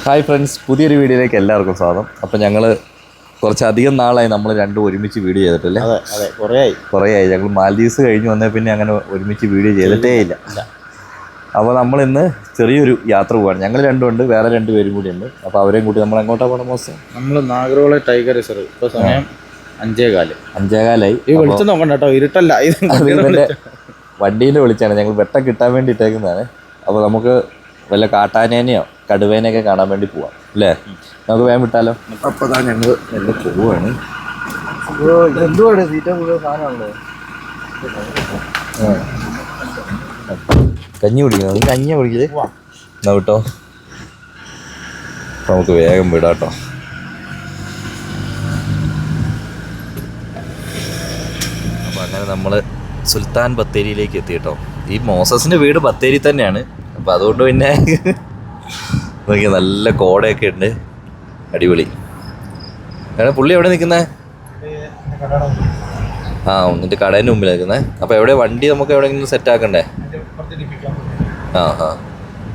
Hi friends, പുതിയൊരു വീഡിയോയിലേക്ക് എല്ലാവർക്കും സ്വാഗതം. അപ്പം ഞങ്ങൾ കുറച്ചധികം നാളായി നമ്മൾ രണ്ടും ഒരുമിച്ച് വീഡിയോ ചെയ്തിട്ടല്ലേ? അതെ കുറേ ആയി. ഞങ്ങൾ മാൽദീവ്സ് കഴിഞ്ഞ് വന്നേ പിന്നെ അങ്ങനെ ഒരുമിച്ച് വീഡിയോ ചെയ്തിട്ടേ ഇല്ല. അപ്പോൾ നമ്മളിന്ന് ചെറിയൊരു യാത്ര പോവാണ്. ഞങ്ങൾ രണ്ടുമുണ്ട്, വേറെ 2 പേരും കൂടി ഉണ്ട്. അപ്പോൾ അവരെയും കൂട്ടി നമ്മൾ എങ്ങോട്ടാണ് പോകണം മോശം? നമ്മൾ നാഗർഹോള ടൈഗർ റിസർവ്. ഇപ്പോൾ സമയം 5:15 ഈ വെളിച്ചം നോക്കണ്ട കേട്ടോ, ഇരുട്ടല്ല. ഇതിൻ്റെ വണ്ടീൻ്റെ വിളിച്ചാണ് ഞങ്ങൾ വെട്ടം കിട്ടാൻ വേണ്ടി ഇട്ടേക്കുന്നതാണ്. അപ്പോൾ നമുക്ക് വല്ല കാട്ടാനേനെയോ കടുവേനെയൊക്കെ കാണാൻ വേണ്ടി പോവാം അല്ലേ? നമുക്ക് വേഗം വിട്ടാലോ. അപ്പോൾ അതാ ഞങ്ങൾ എല്ലാം പോവുകയാണ്. എന്തുവാണ് സീറ്റ മുഴുവൻ സാധനമാണല്ലോ. കഞ്ഞി കുടിക്കണം. നീ കഞ്ഞിയാണ് കുടിക്കല് എന്നാ വിട്ടോ. നമുക്ക് വേഗം വിടാം കേട്ടോ. അപ്പോൾ അങ്ങനെ നമ്മൾ സുൽത്താൻ ബത്തേരിയിലേക്ക് എത്തി കേട്ടോ. ഈ മോസസിൻ്റെ വീട് ബത്തേരി തന്നെയാണ്. അപ്പോൾ അതുകൊണ്ട് പിന്നെ നോക്കിയ നല്ല കോടയൊക്കെ ഉണ്ട്, അടിപൊളി. കാരണം പുള്ളി എവിടെ നിൽക്കുന്നത്? എന്നിട്ട് കടേൻ്റെ മുമ്പിൽ നിൽക്കുന്നത്. അപ്പോൾ എവിടെ വണ്ടി നമുക്ക് എവിടെയെങ്കിലും സെറ്റ് ആക്കണ്ടേ?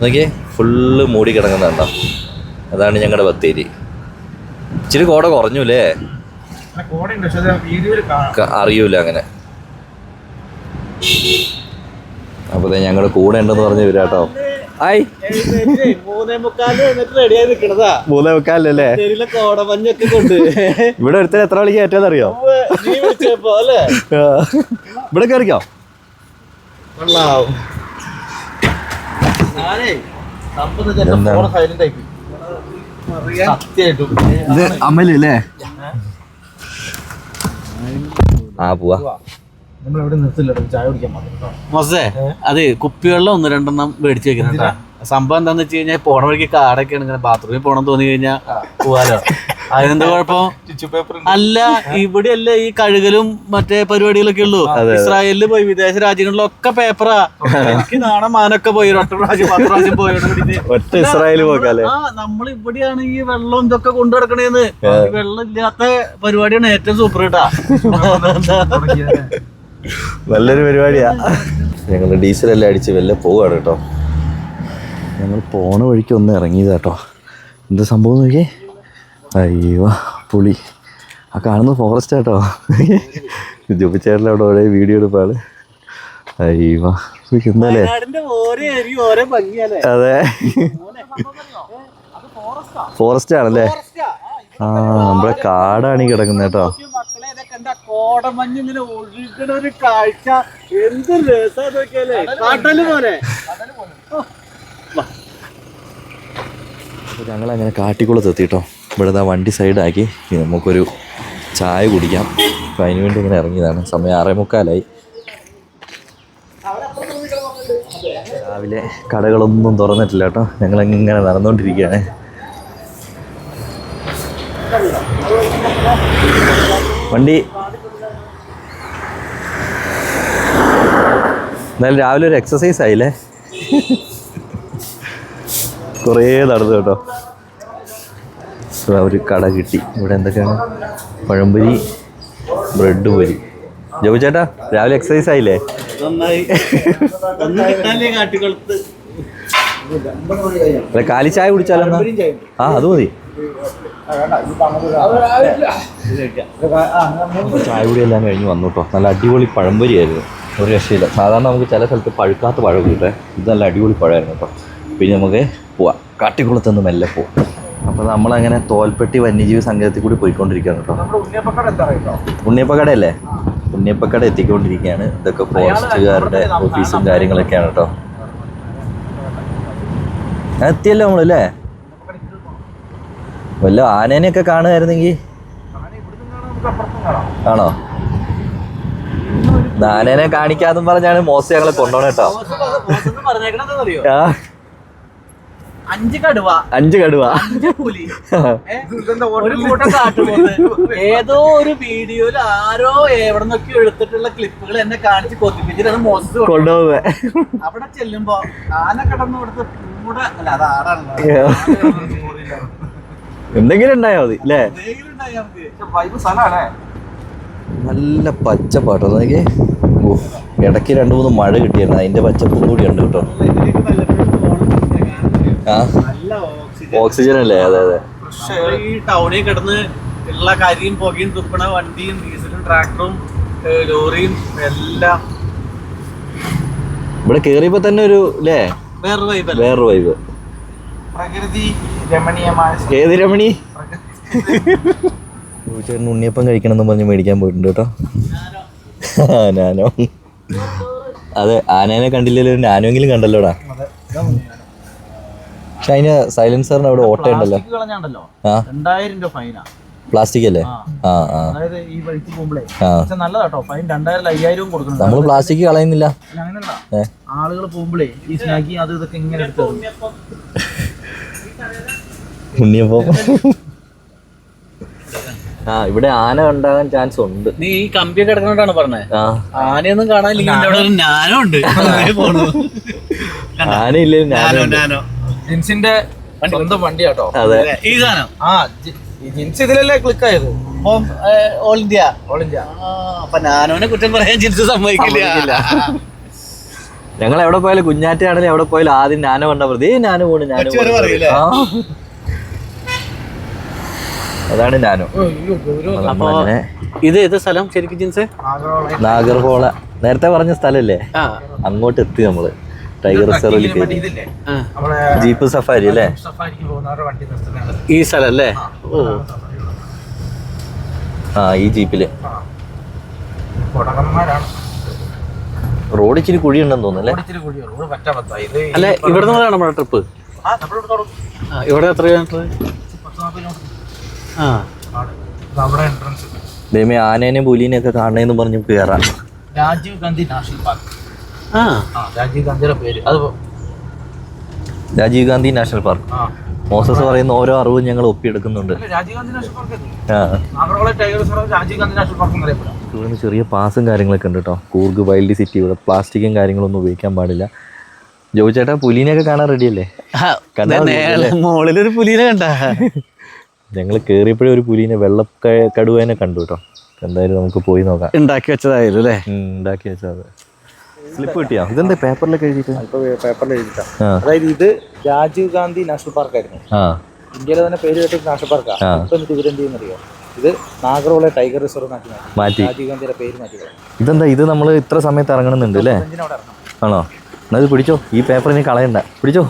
നോക്കിയേ, ഫുള്ള് മൂടി കിടക്കുന്നുണ്ടോ? അതാണ് ഞങ്ങളുടെ ബത്തേരി. ഇച്ചിരി കോട കുറഞ്ഞു അല്ലേ? അറിയൂല അങ്ങനെ. അപ്പോൾ ഞങ്ങളുടെ കൂടെ ഉണ്ടെന്ന് പറഞ്ഞ് വരാട്ടോ. ഹായ്, 3:45 കോടമഞ്ഞൊക്കെ കൊണ്ട് ഇവിടെ ഒരുത്തർ എത്ര മണിക്ക് ഏറ്റവും അറിയോ? ഇവിടെ കയറിക്കോ. ഇത് അമലല്ലേ? പോവാ. നമ്മളെവിടെ നിർത്തില്ല, ചായ കുടിക്കാൻ മാത്രം. മോസേ, അത് കുപ്പിവെള്ളം 1-2 മേടിച്ചു വെക്കുന്നുണ്ടാ. സംഭവം എന്താന്ന് വെച്ച് കഴിഞ്ഞാൽ പോണ വഴിക്ക് കാടൊക്കെയാണ്, ഇങ്ങനെ ബാത്റൂമിൽ പോകണം തോന്നി കഴിഞ്ഞാൽ പോവാലോ. അതിനെന്താ കുഴപ്പം? അല്ല, ഇവിടെയല്ല ഈ കഴുകലും മറ്റേ പരിപാടികളൊക്കെ ഉള്ളൂ. ഇസ്രായേലില് പോയി, വിദേശ രാജ്യങ്ങളിലൊക്കെ പേപ്പറാ. എനിക്ക് നാണെ മാനൊക്കെ പോയി, 10 പ്രാവശ്യം ഒറ്റ ഇസ്രായേൽ പോകാല്ലേ. നമ്മൾ ഇവിടെയാണ് ഈ വെള്ളം ഇതൊക്കെ കൊണ്ടു നടക്കണേന്ന്. വെള്ളം ഇല്ലാത്ത പരിപാടിയാണ് ഏറ്റവും സൂപ്പർ കേട്ടാ. നല്ലൊരു പരിപാടിയാ. ഞങ്ങൾ ഡീസലെല്ലാം അടിച്ച് വെല്ല പോവാണ് കേട്ടോ. ഞങ്ങൾ പോണ വഴിക്ക് ഒന്ന് ഇറങ്ങിയതാട്ടോ. എന്താ സംഭവം നോക്കിയേ. അയ്യോ പുളി, ആ കാണുന്നത് ഫോറസ്റ്റ് ആട്ടോ. ജോബിച്ചേട്ടൻ അവിടെ ഓരോ വീഡിയോ എടുപ്പാണ്. അയ്യോ എന്താല്ലേ. അതെ, ഫോറസ്റ്റ് ആണല്ലേ. നമ്മുടെ കാടാണ് ഈ കിടക്കുന്നത് കേട്ടോ. കോടമഞ്ഞിങ്ങനെ ഒഴുകണ ഒരു കാഴ്ച, എന്ത് രസം നോക്കിയാലേ. കാട്ടല് പോലെ. ഞങ്ങളങ്ങനെ കാട്ടിക്കുളത്ത് എത്തിട്ടോ. ഇവിടെ വണ്ടി സൈഡാക്കി നമുക്കൊരു ചായ കുടിക്കാം. അപ്പം അതിന് വേണ്ടി ഇങ്ങനെ ഇറങ്ങിയതാണ്. സമയം 6:45. രാവിലെ കടകളൊന്നും തുറന്നിട്ടില്ല കേട്ടോ. ഞങ്ങളിങ്ങനെ നടന്നുകൊണ്ടിരിക്കുകയാണ്. വണ്ടി എന്നാലും രാവിലെ ഒരു എക്സസൈസ് ആയില്ലേ. കുറേ നടന്നു കേട്ടോ. ഒരു കട കിട്ടി. ഇവിടെ എന്തൊക്കെയാണ്? പഴംപൊരി, ബ്രെഡ് പൊരി. ജോബി ചേട്ടാ, രാവിലെ എക്സസൈസ് ആയില്ലേ? കാലി ചായ കുടിച്ചാലോ? അത് മതി. ചായ കൂടി എല്ലാം കഴിഞ്ഞ് വന്നു കേട്ടോ. നല്ല അടിപൊളി പഴംപൊരിയായിരുന്നു, ഒരു രക്ഷയില്ല. സാധാരണ നമുക്ക് ചില സ്ഥലത്ത് പഴുക്കാത്ത പഴം കിട്ടേ, ഇത് നല്ല അടിപൊളി പഴമായിരുന്നു കേട്ടോ. പിന്നെ നമുക്ക് പോവാം, കാട്ടിക്കുളത്തുനിന്ന് മെല്ലെ പോവാം. അപ്പോൾ നമ്മളങ്ങനെ തോൽപ്പെട്ടി വന്യജീവി സങ്കേതത്തിൽ കൂടി പോയിക്കൊണ്ടിരിക്കുകയാണ് കേട്ടോ. ഉണ്ണിയപ്പക്കടയല്ലേ? ഉണ്ണിയപ്പക്കട എത്തിക്കൊണ്ടിരിക്കുകയാണ്. ഇതൊക്കെ ഫോറസ്റ്റുകാരുടെ ഓഫീസും കാര്യങ്ങളൊക്കെയാണ് കേട്ടോ. എത്തിയല്ലോ നമ്മളല്ലേ. വല്ല ആനേനെയൊക്കെ കാണുമായിരുന്നെങ്കിൽ. ആണോ? ആനേനെ കാണിക്കാന്നും പറഞ്ഞാണ് മോശം ഞങ്ങളെ കൊണ്ടുപോകണം കേട്ടോ. 5 കടുവ, 5 കടുവ, 5 പുലി, ഒരു കൂട്ടം കാട്ടുപോത്ത്. ഏതോ ഒരു വീഡിയോയിൽ ആരോ എവിടെ നിന്നൊക്കെ എടുത്തിട്ടുള്ള ക്ലിപ്പുകൾ എന്നെ കാണിച്ച് കൊതിപ്പിച്ചിട്ടാണ് മോശം കൊണ്ടുപോകുന്നത്. അവിടെ ചെല്ലുമ്പോ ആന കടന്നു കൊടുത്ത് കൂടെ അല്ല, അത് ആടാണല്ലോ. എന്തെങ്കിലും ഉണ്ടായാ മതി അല്ലേ. നല്ല പച്ചപ്പാട്ടോ നോക്കിയേ. ഇടയ്ക്ക് 2-3 മഴ കിട്ടിയായിരുന്നു, അതിന്റെ പച്ചപ്പും കൂടി ഉണ്ട് കേട്ടോ. നല്ല നല്ല ഓക്സിജൻ അല്ലേ? അതെ അതെ. ഈ ടൗണിൽ കിടന്ന് ഉള്ള കരിയും പുകയും തുപ്പണ വണ്ടിയും ഡീസലും ട്രാക്ടറും ലോറിയും എല്ലാം ഇവിടെ കേറിയപ്പോ തന്നെ ഒരു അല്ലേ വേറൊരു വൈബ്. പ്രകൃതി രമണീയമായ ഏത് രമണി? ചേട്ടൻ ഉണ്ണിയപ്പം കഴിക്കണം എന്ന് പറഞ്ഞ് മേടിക്കാൻ പോയിട്ടുണ്ട് കേട്ടോ. നാനോ. അതെ, ആനേനെ കണ്ടില്ലല്ലോ, നാനോങ്കിലും കണ്ടല്ലോടാ. പക്ഷെ അതിന് സൈലൻസറിന് അവിടെ ഓട്ട ഉണ്ടല്ലോ. 2000 രൂപ ഫൈനാ. പ്ലാസ്റ്റിക് അല്ലേ? അതായത് ഈ വഴിക്ക് പോകുമ്പോഴേ നല്ലതാട്ടോ ഫൈൻ. 2000 5000 കൊടുക്കണം. നമ്മള് പ്ലാസ്റ്റിക് കളയുന്നില്ല. അങ്ങനെയല്ല, ആളുകൾ പോകുമ്പോഴേ ഈ സ്നാക്കി അത് ഇതൊക്കെ ഇങ്ങനെ എടുത്തു ഉണ്ണിയപ്പം. ഇവിടെ ആന ഉണ്ടാകാൻ ചാൻസ് ഉണ്ട്. നീ ഈ കമ്പിയൊക്കെ കിടക്കുന്നോണ്ടാണ് പറഞ്ഞത്. ആനയൊന്നും കാണാനില്ല. ഞാനും ഉണ്ട്. ആനയില്ലേ? നാനോ ജിൻസിന്റെ സ്വന്തം വണ്ടിയാട്ടോ. അതെ, ഈ സാധനം ജിൻസ് ഇതിലല്ലേ ക്ലിക്ക് ആയത്. All India. അപ്പൊ നാനോനെ കുറ്റം പറയാൻ ജിൻസ് സമ്മതിക്കില്ല. ഞങ്ങൾ എവിടെ പോയാലും കുഞ്ഞാറ്റാണെങ്കിലും എവിടെ പോയാലും ആദ്യം നാനോ കണ്ടാ പ്രതി നാനോ പോണ് അതാണ് നാനോ. അപ്പൊ ഇത് ഏത് സ്ഥലം ശരിക്കും ജിൻസ്? നാഗർഹോള. നേരത്തെ പറഞ്ഞ സ്ഥലല്ലേ, അങ്ങോട്ട് എത്തി നമ്മള്. ടൈഗർ റിസർവിൽ ജീപ്പ് സഫാരി അല്ലേ? ഈ സ്ഥലം അല്ലേ? ഈ ജീപ്പില് റോഡ് ഇച്ചിരി കുഴിയുണ്ടെന്ന് തോന്നുന്നല്ലേ? അല്ലെ, ഇവിടെ നിന്നാണ് നമ്മുടെ ട്രിപ്പ്. ഇവിടെ എത്ര കിലോമീറ്റർ? ദൈവമേ, ആനേനെയും പുലീനെയും ഒക്കെ കാണണേന്ന് പറഞ്ഞു കേറാം. Rajiv Gandhi national park. രാജീവ് ഗാന്ധിയുടെ പേര് അത്. Rajiv Gandhi national park. Moses പറയുന്ന ഓരോ അറിവും ഞങ്ങൾ ഒപ്പിയെടുക്കുന്നുണ്ട്. Rajiv Gandhi national park tiger reserve Rajiv Gandhi national park എന്നറിയപ്പെടാം. ഇവിടുന്ന് ചെറിയ പാസും കാര്യങ്ങളൊക്കെ ഉണ്ട് കേട്ടോ. Coorg wild city. ഇവിടെ പ്ലാസ്റ്റിക്കും കാര്യങ്ങളൊന്നും ഉപയോഗിക്കാൻ പാടില്ല. ജോയി ചേട്ടാ, പുലീനെയൊക്കെ കാണാൻ റെഡിയല്ലേ? മുകളിലൊരു പുലീനെ കണ്ട. ഞങ്ങൾ കേറിയപ്പോഴേ ഒരു പുലീനെ വെള്ളക്കടുവേനെ കണ്ടു കേട്ടോ. എന്തായാലും നമുക്ക് പോയി നോക്കാം. ഉണ്ടാക്കി വെച്ചതായാലും അല്ലേ? ഉണ്ടാക്കി വെച്ചത്. സ്ലിപ്പ് കിട്ടിയാ? ഇതെന്താ പേപ്പറിലൊക്കെ എഴുതിയിട്ട്? പേപ്പറിൽ എഴുതിട്ടാ. അതായത് ഇത് രാജീവ് ഗാന്ധി നാഷണൽ പാർക്ക് ആയിരുന്നു. ഇന്ത്യയിലെ തന്നെ പേര് കേട്ട നാഷണൽ പാർക്കാണ്. ഇപ്പൊ ഇവരെന്ത് ചെയ്യുന്നറിയോ? ഇത് നാഗർഹോള ടൈഗർ റിസർവ് മാറ്റി രാജീവ് ഗാന്ധിയുടെ പേര് മാറ്റി. ഇതെന്താ ഇത്? നമ്മൾ ഇത്ര സമയത്ത് ഇറങ്ങണമെന്നുണ്ട് അല്ലേ? ആണോ? എന്നാൽ ഇത് പിടിച്ചോ. ഈ പേപ്പർ ഇനി കളയണ്ട, പിടിച്ചോ.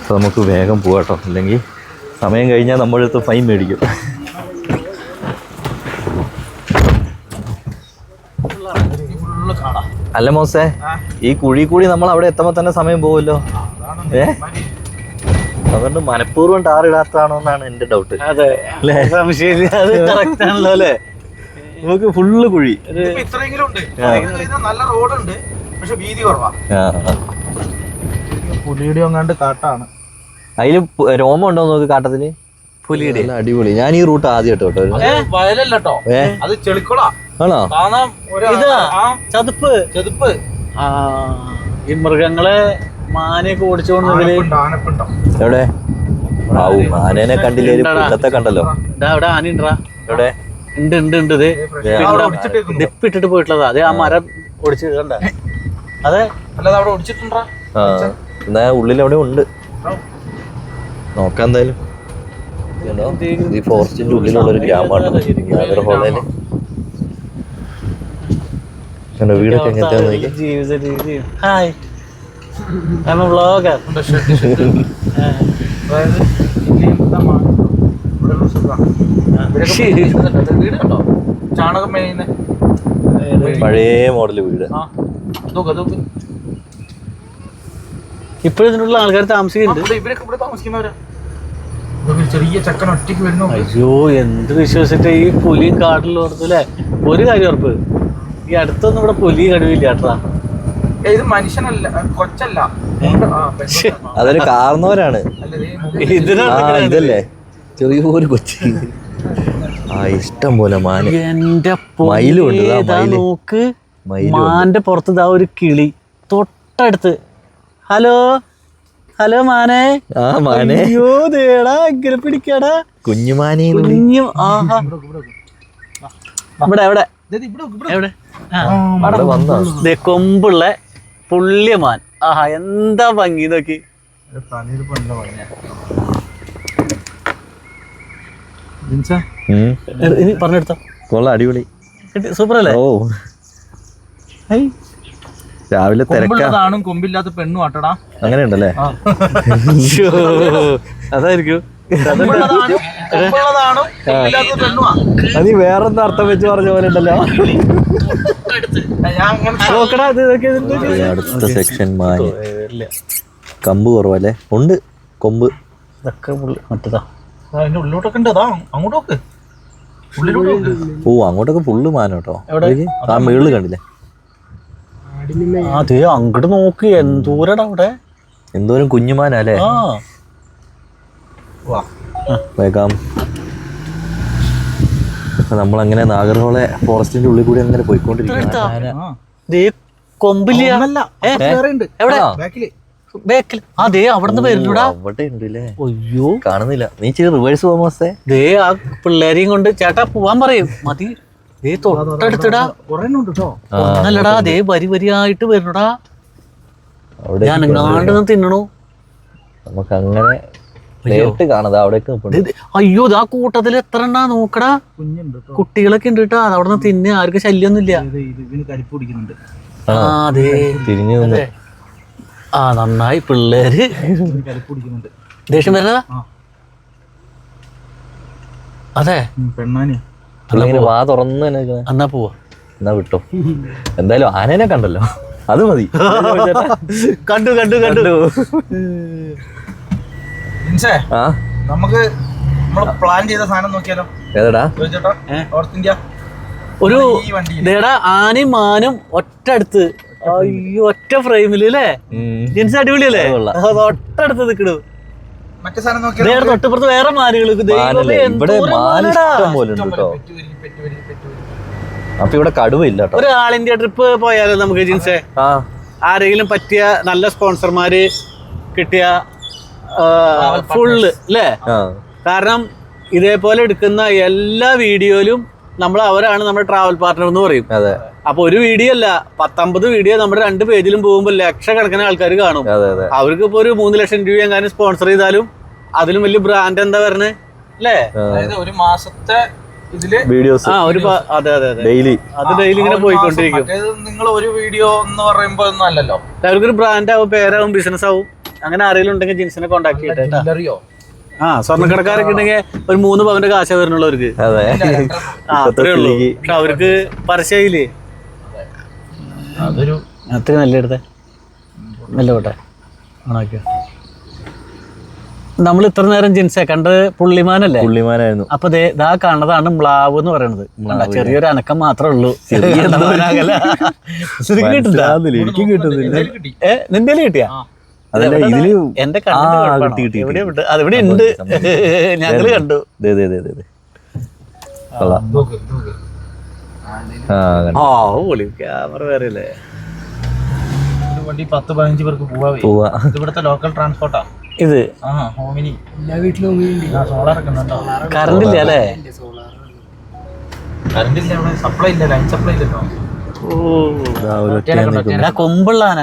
അപ്പോൾ നമുക്ക് വേഗം പോകാട്ടോ, അല്ലെങ്കിൽ സമയം കഴിഞ്ഞാൽ നമ്മുടെ അടുത്ത് ഫൈൻ മേടിക്കും. അല്ല മോസേ, ഈ കുഴി കൂടി നമ്മൾ അവിടെ എത്തുമ്പോൾ തന്നെ സമയം പോകുമല്ലോ. അതുകൊണ്ട് മനഃപൂർവ്വം ടാറിടാത്തതാണോ എന്നാണ് എൻ്റെ ഡൗട്ട്. അതെ, അല്ലേ? നമുക്ക് ഫുള്ള് കുഴി. നല്ല റോഡുണ്ട്, പക്ഷെ വീതി കുറവാ. പുലിയുടെ ഒന്നാണ്ട് കാട്ടാണ്. അതില് രോമം ഉണ്ടോ നോക്ക് കാട്ടത്തില്? പുലിയുടെ അടിപൊളി. ഞാൻ ഈ റൂട്ട് ആദ്യമായിട്ട് കേട്ടോ. വയലല്ലോ, അത് ചെളിക്കുളാ. ആണോ? ചതുപ്പ്. ഈ മൃഗങ്ങളെ മാനെയൊക്കെ ഓടിച്ചോണ്ട് എവിടെ? ആനേനെ കണ്ടില്ലേ? ഇന്നത്തെ കണ്ടല്ലോ. അവിടെ ആന ഉണ്ടാ? എവിടെ? ഉണ്ട്. ഇട്ടിട്ട് പോയിട്ടുള്ളതാ. അതെ, ആ മരം ഓടിച്ച് കണ്ട. അതെ, അല്ലാതെ അവിടെ ഓടിച്ചിട്ടുണ്ടാ? എന്നാ ഉള്ളിൽ അവിടെ ഉണ്ട്, നോക്കാം എന്തായാലും. ഈ ഫോറസ്റ്റിന്റെ ഉള്ളിലുള്ളൊരു ഗ്രാമമാണ് നാഗർഹോളയില്. വീടൊക്കെ എങ്ങനത്തെ ജീവിത രീതി. Hi, vlogger. ചാണകം മേയുന്ന പഴയ മോഡല് വീട്. ഇപ്പോഴും ഇതിനുള്ള ആൾക്കാർ താമസിക്കുന്നുണ്ട്. ഇവരൊക്കെ ഇവിടെ താമസിക്കുന്നവരാ. ചെറിയ ചക്കൻ ഒറ്റയ്ക്ക് വരുന്നു. അയ്യോ, എന്ത് വിശ്വസിച്ചിട്ട് ഈ പുലിയും കാട്ടിലും ഓർത്തല്ലേ. ഒരു കാര്യം ഉറപ്പ്, ഈ അടുത്തൊന്നും ഇവിടെ പുലി കടുവില്ല കേട്ടാ. ഇത് മനുഷ്യനല്ല, കൊച്ചല്ല, അതൊരു കാർന്നവരാണ്. ഇതല്ലേ ചെറിയൊരു കൊച്ചി. ഇഷ്ടം പോലെ മാന്. എന്റെ മയിലുണ്ട്. നോക്ക്, മാന്റെ പുറത്ത് ഒരു കിളി തൊട്ടടുത്ത്. ഹലോ മാനെ. അയ്യോ ദേടാ, ഇങ്ങനെ പിടിക്കാടാ കുഞ്ഞുമാനെ. കുഞ്ഞും. ആഹാ, ഇവിടെ കൊമ്പുള്ള പുള്ളിയമാൻ. ആഹാ എന്താ ഭംഗി നോക്കി. പറഞ്ഞെടുത്തോ. കൊള്ളാം, അടിപൊളി, സൂപ്പർ അല്ലേ? ഓ രാവിലെ തിരക്കാണ്. കൊമ്പില്ലാത്ത പെണ്ണും ആട്ടടാ. അങ്ങനെയുണ്ടല്ലേ? അതായിരിക്കും. അത് വേറെന്താ അർത്ഥം വെച്ച് പറഞ്ഞ പോലെ ഉണ്ടല്ലോ. അടുത്ത സെക്ഷൻ മാന്. കമ്പ് കുറവല്ലേ? ഉണ്ട് കൊമ്പ്. മറ്റേതാ ഉള്ളിലോട്ടൊക്കെ ഉണ്ട്. അതാ അങ്ങോട്ടൊക്കെ. ഓ അങ്ങോട്ടൊക്കെ ഫുള്ള് മാനോട്ടോ. ആ മേളില് കണ്ടില്ലേ? അതെ അങ്ങോട്ട് നോക്ക്, എന്തോരടാ അവിടെ, എന്തോരം കുഞ്ഞുമാനല്ലേ. വേഗം നമ്മളങ്ങനെ നാഗർഹോളെ ഫോറസ്റ്റിന്റെ ഉള്ളിൽ കൂടി അങ്ങനെ പോയിക്കൊണ്ടിരിക്കും. കൊമ്പില്ല. ബേക്കിൽ അതെ അവിടുന്ന് വരുന്നുടാ. അവിടെ ഉണ്ടല്ലേ? അയ്യോ കാണുന്നില്ല. നീ ചെയ്ത് റിവേഴ്സ് പോകാമോ? ദേ ആ പിള്ളേരെയും കൊണ്ട് ചേട്ടാ പോവാൻ പറയും. മതി. ദേ തൊട്ടടുത്തിടാ. ഒന്നല്ലടാ, ദേ വരി വരിയായിട്ട് വരുന്നുടാ. ഞാൻ എങ്ങാണ്ട് തിന്നണു. നമുക്ക് അങ്ങനെ നേരിട്ട് കാണാതെ അവിടേക്ക്. അയ്യോ ആ കൂട്ടത്തിൽ എത്ര എണ്ണാ നോക്കടാ. കുട്ടികളൊക്കെ ഉണ്ട് കേട്ടോ. അവിടെ നിന്ന് തിന്നെ, ആർക്കും ശല്യൊന്നുമില്ല. അതെ തിരിഞ്ഞു. ആ നന്നായി. പിള്ളേര് ദേഷ്യം വരുന്നതാ. അതെ പെണ്ണാനി വാ തുറന്ന് തന്നെ. എന്നാ പോവാ. എന്നാ വിട്ടോ. എന്തായാലും ആനേനെ കണ്ടല്ലോ, അത് മതി. കണ്ടു കണ്ടു കണ്ടു. ആ നമുക്ക് പ്ലാൻ ചെയ്ത സാധനം നോക്കിയാലോ? ഏതാടാ? നോർത്ത് ഇന്ത്യ ഒരു ദേടാ ആനയും മാനും ഒറ്റ അടുത്ത്. അയ്യോ ഒറ്റ ഫ്രെയിമില് അല്ലേ? ജിൻസ് അടിപൊളിയല്ലേ? തൊട്ടടുത്ത് നിൽക്കണു. മറ്റേ സാധനം നോക്കിയാലോ? തൊട്ടപ്പുറത്ത് വേറെ മാനുകൾ. അപ്പൊ ഇവിടെ കടുവയില്ല കേട്ടോ. ഒരു ആൾ ഇന്ത്യ ട്രിപ്പ് പോയാലോ നമുക്ക് ജിൻസേ? ആരെങ്കിലും പറ്റിയ നല്ല സ്പോൺസർമാര് കിട്ടിയ ഫുള്ള് അല്ലേ? കാരണം ഇതേപോലെ എടുക്കുന്ന എല്ലാ വീഡിയോയിലും നമ്മൾ അവരാണ് നമ്മുടെ ട്രാവൽ പാർട്ണർ എന്ന് പറയും. അപ്പൊ ഒരു വീഡിയോ അല്ല, 19 വീഡിയോ നമ്മുടെ 2 പേജിലും പോകുമ്പോൾ ലക്ഷക്കണക്കിന് ആൾക്കാർ കാണും. അവർക്ക് ഇപ്പൊ ഒരു 3 ലക്ഷം രൂപ എങ്ങാനും സ്പോൺസർ ചെയ്താലും അതിലും വലിയ ബ്രാൻഡ് എന്താ പറഞ്ഞേ അല്ലേ? ഒരു മാസത്തെ വീഡിയോസ്. അതെ അതെ അതെ, ഡെയിലി അത് ഡെയിലി ഇങ്ങനെ പോയിക്കൊണ്ടിരിക്കും. നിങ്ങൾ ഒരു വീഡിയോ എന്ന് പറയുമ്പോ ഒന്നും അല്ലല്ലോ. അവർക്കൊരു ബ്രാൻഡ് ആവും, പേരാവും, ബിസിനസ് ആവും. അങ്ങനെ ആരെങ്കിലും ഉണ്ടെങ്കിൽ ജിൻസിനെ കോണ്ടാക്ട് ചെയ്തിട്ട്. അറിയോ? സ്വർണ്ണക്കടക്കാരൊക്കെ ഉണ്ടെങ്കിൽ ഒരു 3 പവന്റെ കാശ വരുന്നുള്ളവർക്ക്. അത്രേ ഉള്ളൂ. പക്ഷെ അവർക്ക് പരസ്യയില്ലേ? അതൊരു അത്രയും നല്ല എടുത്തേ, നല്ല പോട്ടെ. ആണോക്കെ നമ്മൾ ഇത്ര നേരം ജിൻസെ കണ്ടത് പുള്ളിമാനല്ലേ? പുള്ളിമാനായിരുന്നു. അപ്പൊ ദാ കാണുന്നതാണ് മ്ലാവ് എന്ന് പറയുന്നത്. ചെറിയൊരു അനക്കം മാത്രമേ ഉള്ളൂ. എനിക്കും കിട്ടുന്നില്ല. നിന്റെ കിട്ടിയാ? എന്റെ അതിവിടെ ഉണ്ട്, ഞങ്ങള് കണ്ടു. ക്യാമറ വേറെ അല്ലേ? വണ്ടി 10-15 പേർക്ക് പോവാ. ഇവിടുത്തെ ലോക്കൽ ട്രാൻസ്പോർട്ടാ ഇത്. എല്ലാ വീട്ടിലും സോളാർ ഒക്കെ ഉണ്ടോ? കറണ്ട് ഇല്ല അല്ലേ? കറണ്ട് ഇല്ല, അവിടെ സപ്ലൈ ഇല്ല, ലൈൻ സപ്ലൈ ഇല്ലല്ലോ. കൊമ്പുള്ള ആന,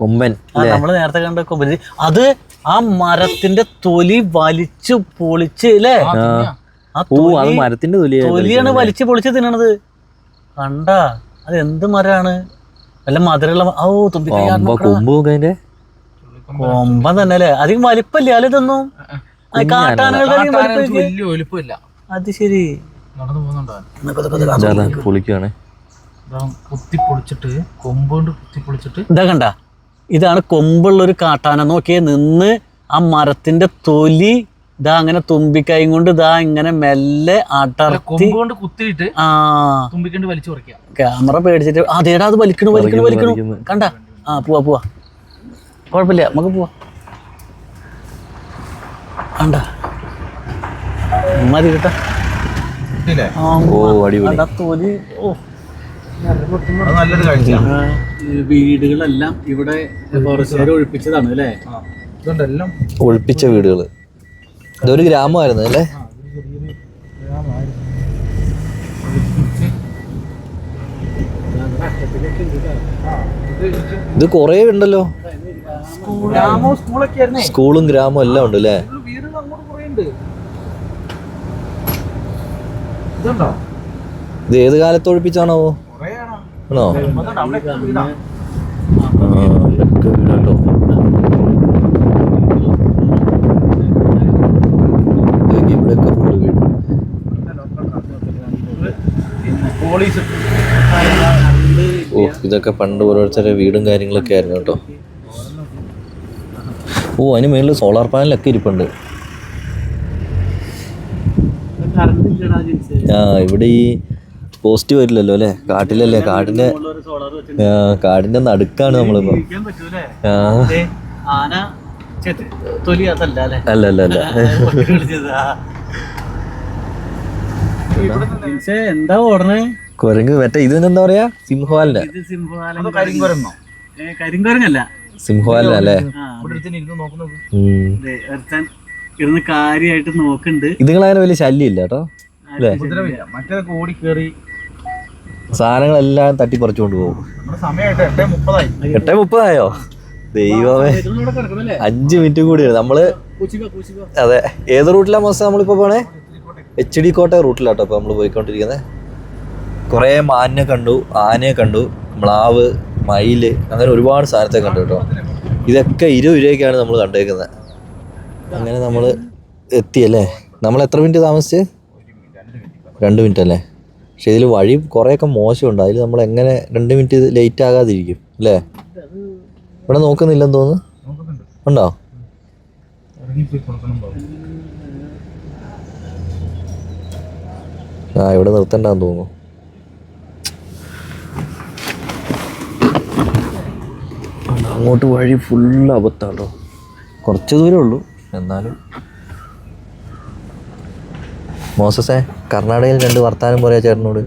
കൊമ്പൻ. നമ്മള് നേരത്തെ കണ്ട കൊമ്പൻ. അത് ആ മരത്തിന്റെ തൊലി വലിച്ചു പൊളിച്ച് അല്ലേ? മരത്തിന്റെ തൊലിയാണ് വലിച്ചു പൊളിച്ച് തിന്നണത്. കണ്ടാ അത് എന്ത് മരാണ്? വല്ല മധുരമുള്ള. ഓ തുമ്പിക്കൈ കൊമ്പൻ തന്നെ അല്ലേ? അധികം വലിപ്പല്ലേ അല്ലെ? ഇതൊന്നും കാട്ടാനകളുടെ വലിപ്പമില്ല. അത് ശരി. നടന്നു പോകുന്നുണ്ടോ? പൊളിക്കാണ്. കുത്തിപ്പൊളിച്ചിട്ട് കൊമ്പ് കൊണ്ട് കുത്തിപ്പൊളിച്ചിട്ട് ഇതാ കണ്ട, ഇതാണ് കൊമ്പുള്ളൊരു കാട്ടാന. നോക്കിയേ, നിന്ന് ആ മരത്തിന്റെ തൊലി ഇതാ അങ്ങനെ തുമ്പിക്കൈ കൊണ്ട് ഇതാ ഇങ്ങനെ മെല്ലെ അടർത്തി കുത്തിയിട്ട് തുമ്പിക്കണ്ട് വലിച്ചു പറിക്കാം. ക്യാമറ പേടിച്ചിട്ട് അതേടാ അത് വലിക്കണു കണ്ട. പോവാ കുഴപ്പമില്ല, നമുക്ക് പോവാ. കണ്ട മതി കേട്ടാ തൊലി. നല്ലൊരു കാഴ്ച. വീടുകളെല്ലാം ഇവിടെ ഫോറസ്റ്റുകാർ ഒഴിപ്പിച്ചതാണ് അല്ലേ? ഇതുകൊണ്ടെല്ലാം ഒഴിപ്പിച്ച വീടുകൾ. ഇതൊരു ഗ്രാമമായിരുന്നു അല്ലേ? ഇത് കുറേ ഉണ്ടല്ലോ, ഗ്രാമവും സ്കൂളൊക്കെ ആയിരുന്നേ. സ്കൂളും ഗ്രാമവും എല്ലാം ഉണ്ട് അല്ലേ? വീടുകൾ അങ്ങോട്ട് കുറേ ഉണ്ട്. ഇതുണ്ടോ? ഇത് ഏത് കാലത്ത് ഒഴിപ്പിച്ചാണോ? കുറേയാണോ? ആണോ? അവിടെ വീടാ. ഇതൊക്കെ വീടാട്ടോ. ഇവിടെയൊക്കെ ഫുള്ള് വീട്. പോലീസ്. ഓ, ഇതൊക്കെ പണ്ട് ഓരോരുത്തരുടെ വീടും കാര്യങ്ങളൊക്കെ ആയിരുന്നു കേട്ടോ. ഓ, അതിന് മേളിൽ സോളാർ പാനലൊക്കെ ഇരിപ്പുണ്ട്. ആ, ഇവിടെ ഈ പോസ്റ്റ് വരില്ലല്ലോ അല്ലേ? കാട്ടിലല്ലേ? കാടിന്റെ നടുക്കാണ് നമ്മളിപ്പോ. അല്ല അല്ല അല്ല. എന്താ ഓടണേ? കുരങ്ങ് മറ്റേ ഇതിനെന്താ പറയാ? സിംഹവാലിന്റെ. കരിങ്കുരങ്ങല്ല, സിംഹവാലിനല്ലേ? ഇരുന്ന് കാര്യമായിട്ട് നോക്കുന്നുണ്ട്. ഇതുങ്ങളങ്ങനെ വലിയ ശല്യം ഇല്ല കേട്ടോ അല്ലേ? മറ്റേതൊക്കെ ഓടിക്കേറി സാധനങ്ങളെല്ലാം തട്ടിപ്പറിച്ചുകൊണ്ട് പോകും. 8:30 ദൈവമേ, 5 മിനിറ്റ് കൂടിയാണ് നമ്മള്. അതെ, ഏത് റൂട്ടിലാ മോശം നമ്മളിപ്പോ പോണേ? HD കോട്ടയം റൂട്ടിലാട്ടോ ഇപ്പൊ നമ്മള് പോയിക്കൊണ്ടിരിക്കുന്നത്. കുറേ മാനിനെ കണ്ടു, ആനയെ കണ്ടു, മ്ലാവ്, മയില്, അങ്ങനെ ഒരുപാട് സാധനത്തെ കണ്ടു കേട്ടോ. ഇതൊക്കെ 20 രൂപയ്ക്കാണ് നമ്മൾ കണ്ടേക്കുന്നത്. അങ്ങനെ നമ്മൾ എത്തിയല്ലേ? നമ്മൾ എത്ര മിനിറ്റ് താമസിച്ച്? 2 മിനിറ്റ് അല്ലേ? പക്ഷെ ഇതിൽ വഴി കുറേയൊക്കെ മോശമുണ്ട്. അതിൽ നമ്മൾ എങ്ങനെ 2 മിനിറ്റ് ലേറ്റ് ആകാതിരിക്കും അല്ലേ? ഇവിടെ നോക്കുന്നില്ലെന്ന് തോന്നുന്നു. ഉണ്ടോ? ആ, ഇവിടെ നിർത്തണ്ടെന്ന് തോന്നുന്നു. അങ്ങോട്ട് വഴി ഫുള്ള് അബദ്ധാണോ. കുറച്ച് ദൂരമേ ഉള്ളൂ, എന്നാലും. മോസസേ, കർണാടകയിൽ 2 വർത്താനം പറയാ ചേട്ടനോട്.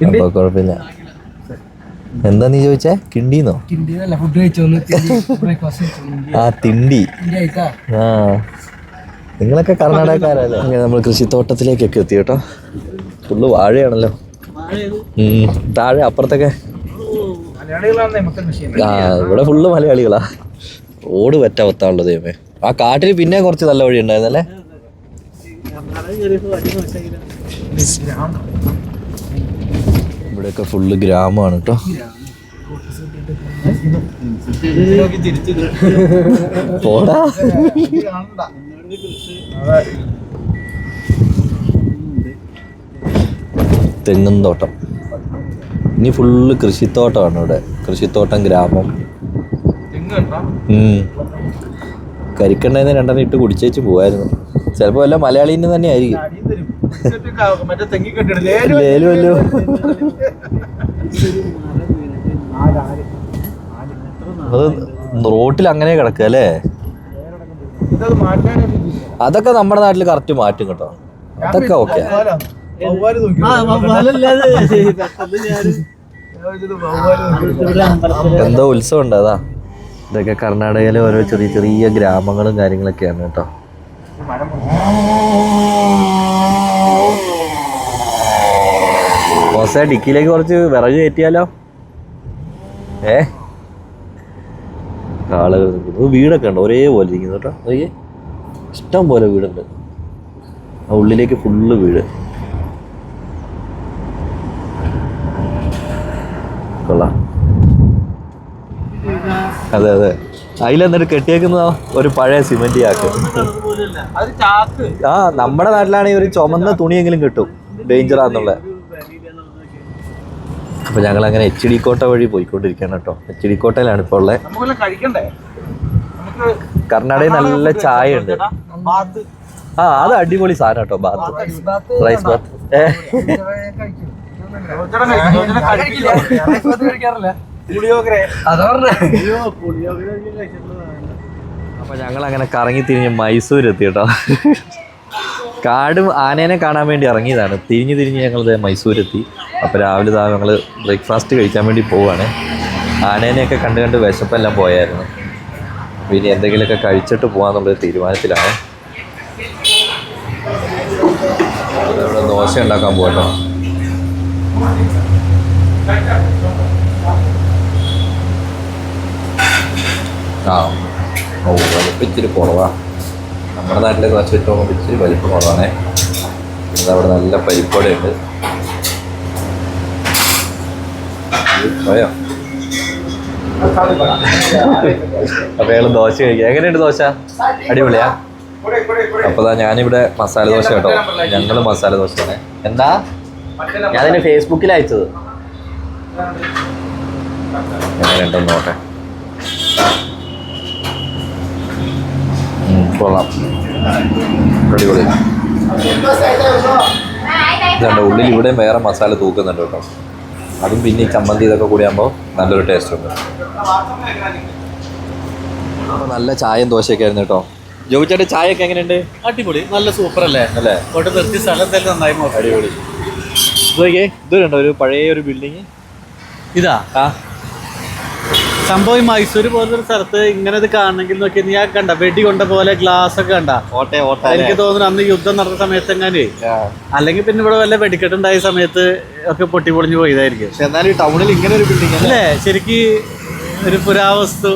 അപ്പൊ കുഴപ്പമില്ല. എന്താ നീ ചോദിച്ചേ? കിണ്ടിന്നോ? ആ, തിണ്ടി. ആ, നിങ്ങളൊക്കെ കർണാടകക്കാരല്ലേ? അങ്ങനെ നമ്മൾ കൃഷിത്തോട്ടത്തിലേക്കൊക്കെ എത്തി കേട്ടോ. ഫുള്ള് വാഴയാണല്ലോ. താഴെ അപ്പുറത്തൊക്കെ. ആ, ഇവിടെ ഫുള്ള് മലയാളികളാ. ഓട് പറ്റാവത്താണുള്ളത് ദൈവമേ. ആ കാട്ടിൽ പിന്നെ കുറച്ച് നല്ല വഴി ഉണ്ടായിരുന്നല്ലേ? ഇവിടെയൊക്കെ ഫുള്ള് ഗ്രാമമാണ് കേട്ടോ. പോടാ. തെങ്ങും തോട്ടം. ഇനി ഫുള്ള് കൃഷിത്തോട്ടമാണ് ഇവിടെ. കൃഷിത്തോട്ടം, ഗ്രാമം. കരിക്കണ്ണേന്ന് 2 ഇട്ട് കുടിച്ചേച്ച് പോവായിരുന്നു. ചിലപ്പോ വല്ല മലയാളീൻ്റെ തന്നെ ആയിരിക്കും. ലേലുമല്ലോ. അത് റോട്ടിൽ അങ്ങനെ കിടക്കുക അല്ലേ? അതൊക്കെ നമ്മുടെ നാട്ടിൽ കറക്റ്റ് മാറ്റും കേട്ടോ. അതൊക്കെ ഓക്കെ. എന്തോ ഉത്സവം ഉണ്ട് അതാ. ഇതൊക്കെ കർണാടകയിലെ ഓരോ ചെറിയ ചെറിയ ഗ്രാമങ്ങളും കാര്യങ്ങളൊക്കെയാണ് കേട്ടോ. മോശ, ഡിക്കിയിലേക്ക് കുറച്ച് വിറക് കയറ്റിയാലോ? ആളുകൾ വീടൊക്കെ ഉണ്ട് ഒരേപോലെ ഇരിക്കുന്നു കേട്ടോ. അതൊക്കെ ഇഷ്ടം പോലെ വീടുണ്ട്. ആ ഉള്ളിലേക്ക് ഫുള്ള് വീട്. കൊള്ളാം. അതെ അതെ. അതിലെന്നിട്ട് കെട്ടിയേക്കുന്നതോ ഒരു പഴയ സിമെന്റ് ചാക്ക്. ആ, നമ്മുടെ നാട്ടിലാണെങ്കിൽ ഒരു ചുമന്ന തുണിയെങ്കിലും കിട്ടും, ഡേഞ്ചറാന്നുള്ള. അപ്പൊ ഞങ്ങൾ അങ്ങനെ HD കോട്ട വഴി പോയിക്കൊണ്ടിരിക്കുകയാണ് കേട്ടോ. HD കോട്ടയിലാണ് ഇപ്പോൾ ഉള്ളത്. കർണാടകയിൽ നല്ല ചായ ഉണ്ട്. ആ, അത് അടിപൊളി സാധനം കേട്ടോ. ബാത്ത്, റൈസ് ബാത്ത്. അപ്പൊ ഞങ്ങൾ അങ്ങനെ കറങ്ങി തിരിഞ്ഞ് മൈസൂർ എത്തി കേട്ടോ. കാട് ആനേനെ കാണാൻ വേണ്ടി ഇറങ്ങിയതാണ്. തിരിഞ്ഞ് ഞങ്ങൾ മൈസൂരെത്തി. അപ്പോൾ രാവിലെ ഞങ്ങൾ ബ്രേക്ക്ഫാസ്റ്റ് കഴിക്കാൻ വേണ്ടി പോവുകയാണ്. ആനേനെയൊക്കെ കണ്ട് വിശപ്പെല്ലാം പോയായിരുന്നു. ഇനി എന്തെങ്കിലുമൊക്കെ കഴിച്ചിട്ട് പോകാന്നുള്ളൊരു തീരുമാനത്തിലാണ്. ഇവിടെ ദോശ ഉണ്ടാക്കാൻ പോകട്ടോ. വലിപ്പം ഇച്ചിരി കുറവാണ്. നമ്മുടെ നാട്ടിലെ ദോശ വെച്ച് നോക്കുമ്പോൾ ഇച്ചിരി വലിപ്പം കുറവാണേ. പിന്നെ അവിടെ നല്ല പരിപ്പോടെ ഉണ്ട്. പോയോ? അപ്പോൾ അയാൾ ദോശ കഴിക്കുക. എങ്ങനെയുണ്ട് ദോശ? അടിപൊളിയാ. അപ്പോൾ ഞാനിവിടെ മസാല ദോശ കേട്ടോ. ഞങ്ങൾ മസാല ദോശയാണ്. എന്താ ഞാനിതിന് ഫേസ്ബുക്കിൽ അയച്ചത്. എങ്ങനെയുണ്ടെന്ന് നോട്ടെ. കൊള്ളാം, അടിപൊളി. ഇതുണ്ട് ഉള്ളിൽ ഇവിടെ വേറെ മസാല തൂക്കുന്നുണ്ട് കേട്ടോ. അതും പിന്നെ ഈ ചമ്മന്തി ഇതൊക്കെ കൂടിയാകുമ്പോൾ നല്ലൊരു ടേസ്റ്റ് ഉണ്ട്. നല്ല ചായയും ദോശയൊക്കെ ആയിരുന്നു കേട്ടോ. ജോബിച്ചാട്ട് ചായ ഒക്കെ എങ്ങനെയുണ്ട്? അടിപൊളി, നല്ല സൂപ്പർ അല്ലേ? അല്ലേ? കൊണ്ട് നിർത്തി സ്ഥലം തന്നെ നന്നായി. അടിപൊളി. ഇതുണ്ടോ ഒരു പഴയ ഒരു ബിൽഡിങ്? ഇതാ സംഭവം മൈസൂർ പോലൊരു സ്ഥലത്ത് ഇങ്ങനെ ഇത് കാണണമെങ്കിൽ നോക്കി നീ കണ്ട വെടി കൊണ്ട പോലെ ഗ്ലാസ് ഒക്കെ കണ്ട. എനിക്ക് തോന്നുന്നു അന്ന് യുദ്ധം നടന്ന സമയത്ത് എങ്ങനെ, അല്ലെങ്കിൽ പിന്നെ ഇവിടെ വല്ല വെടിക്കെട്ടുണ്ടായ സമയത്ത് ഒക്കെ പൊട്ടി പൊളിഞ്ഞു പോയതായിരിക്കും. എന്നാലും ടൗണിൽ ഇങ്ങനെ ഒരു ബിൽഡിംഗ് അല്ലേ? ശരിക്ക് ഒരു പുരാവസ്തു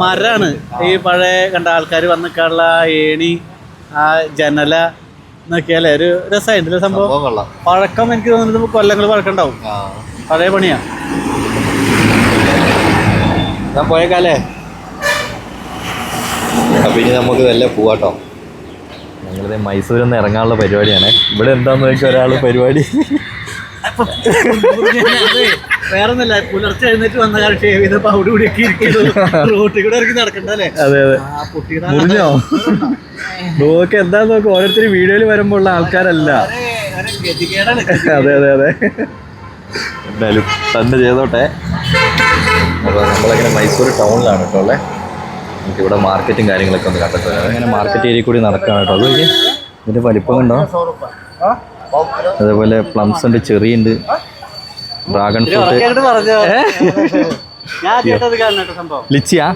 മരാണ്. ഈ പഴയ കണ്ട ആൾക്കാർ വന്നിക്കാനുള്ള ഏണി, ആ ജനല നോക്കിയാലേ ഒരു രസമായിട്ടില്ല സംഭവം. പഴക്കം എനിക്ക് തോന്നുന്നത് കൊല്ലങ്ങൾ പഴക്കണ്ടാവും. പഴയ പണിയാ. പോയേക്കാലേ. അപ്പം ഇനി നമുക്ക് വല്ല പോവാട്ടോ. ഞങ്ങളിത് മൈസൂരിൽ നിന്ന് ഇറങ്ങാനുള്ള പരിപാടിയാണ്. ഇവിടെ എന്താന്ന് വെച്ചാൽ ഒരാൾ പരിപാടി വേറൊന്നല്ല, പുലർച്ചെ എഴുന്നേറ്റ് വന്ന കാര്യം ഷേവ് ചെയ്ത് പൗഡ് കൂടിയൊക്കെ റോട്ടിൽ കൂടെ ഇറങ്ങി നടക്കണ്ടല്ലേ? അതെ അതെ. മുറിഞ്ഞോ നോക്ക് എന്താന്ന് നോക്ക്. ഓരോരുത്തരും വീഡിയോയിൽ വരുമ്പോൾ ഉള്ള ആൾക്കാരല്ല. അതെ അതെ അതെ. എന്തായാലും തന്നെ ചെയ്തോട്ടെ. അപ്പോൾ നമ്മളിങ്ങനെ മൈസൂർ ടൗണിലാണ് കേട്ടോ ഉള്ളത്. നമുക്കിവിടെ മാർക്കറ്റും കാര്യങ്ങളൊക്കെ ഒന്ന് കണ്ടിട്ട് വരാം. അങ്ങനെ മാർക്കറ്റ് ഏരിയ കൂടി നടക്കുകയാണ് കേട്ടോ. അത് ഇതിൻ്റെ വലിപ്പം കണ്ടോ? അതേപോലെ പ്ലംസ് ഉണ്ട്, ചെറി ഉണ്ട്, ഡ്രാഗൺ ഫ്രൂട്ട്, ലിച്ചിയാ?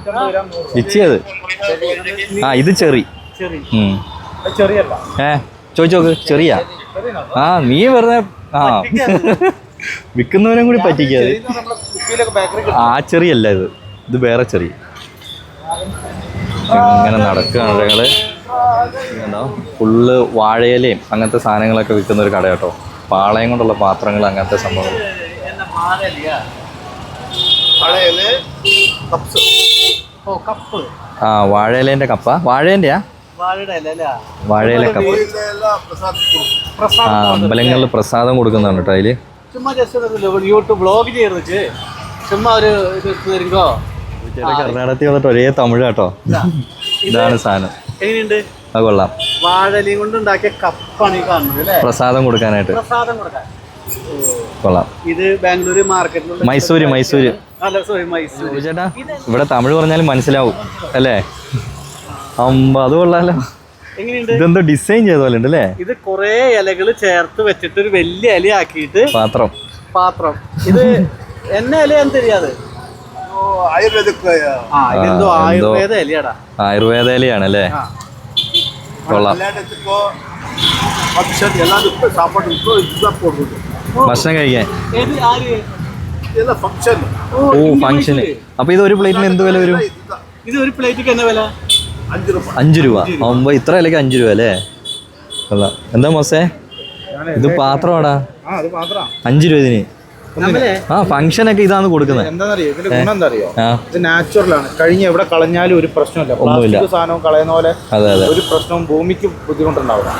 ലിച്ചി അത്. ഇത് ചെറി. ചോദിച്ചു നോക്ക്. ചെറിയാ? നീ വെറുതെ വിൽക്കുന്നവരും കൂടി പറ്റിക്കാതെ. ചെറിയല്ല ഇത്, ഇത് വേറെ ചെറി. ഇങ്ങനെ നടക്കുകയാണ് ഞങ്ങള്. ഫുള്ള് വാഴയിലയും അങ്ങനത്തെ സാധനങ്ങളൊക്കെ വിൽക്കുന്ന ഒരു കട കേട്ടോ. പാളയം കൊണ്ടുള്ള പാത്രങ്ങൾ, അങ്ങനത്തെ സംഭവങ്ങൾ. വാഴയിലേന്റെ കപ്പ. വാഴേന്റെയാ? വാഴയില കപ്പ. അമ്പലങ്ങളിൽ പ്രസാദം കൊടുക്കുന്നതാണ് കേട്ടോ. അതില് കർണാടകത്തിൽ വന്നിട്ട് ഒരേ തമിഴ് കേട്ടോ. ഇതാണ് സാധനം. അത് കൊള്ളാം. വാഴലയും കൊണ്ട് ഉണ്ടാക്കിയ കപ്പാണ് ഈ കാണുന്നത്. പ്രസാദം കൊടുക്കാനായിട്ട് കൊള്ളാം. ഇത് ബാംഗ്ലൂര് മാർക്കറ്റിൽ മൈസൂര്. മൈസൂര് ചേട്ടാ, ഇവിടെ തമിഴ് പറഞ്ഞാലും മനസ്സിലാവും അല്ലേ? അത് കൊള്ളാലോ. ഇതെന്തോ ഡിസൈൻ ചെയ്ത പോലെ ഉണ്ട് അല്ലേ? ഇത് കൊറേ ഇലകള് ചേർത്ത് വെച്ചിട്ട് ഒരു വലിയ ഇല ആക്കിയിട്ട് പാത്രം. ഇത് എന്നെ ഇലയാന്ന് தெரியாது. ആയുർവേദ ഇലയാടാ. ആയുർവേദ ഇലയാണ് അല്ലേ? കൊള്ളാം. ഭക്ഷണം കഴിക്കാൻ. ഫംഗ്ഷന്. അപ്പൊ ഇത് ഒരു പ്ലേറ്റിന് എന്ത് വില വരും? ഇത് ഒരു പ്ലേറ്റിക്ക് എന്നാ വില? 5 രൂപ. ആവുമ്പോ ഇത്ര വിലക്ക് 5 രൂപ അല്ലേ? കൊള്ളാം. എന്താ മോസേ, ഇത് പാത്രമാടാ. 5 രൂപ ഇതിന്. ഫംഗ്ഷനൊക്കെ ഇതാണ് കൊടുക്കുന്നത്. എന്താണെന്നറിയോ ഇതിന്റെ ഗുണം? എന്താ അറിയോ? ഇത് നാച്ചുറൽ ആണ്. കഴിഞ്ഞ എവിടെ കളഞ്ഞാലും ഒരു പ്രശ്നമില്ല. പ്ലാസ്റ്റിക് സാധനവും കളയുന്ന പോലെ ഒരു പ്രശ്നവും ഭൂമിക്ക് ബുദ്ധിമുട്ടുണ്ടാവില്ല.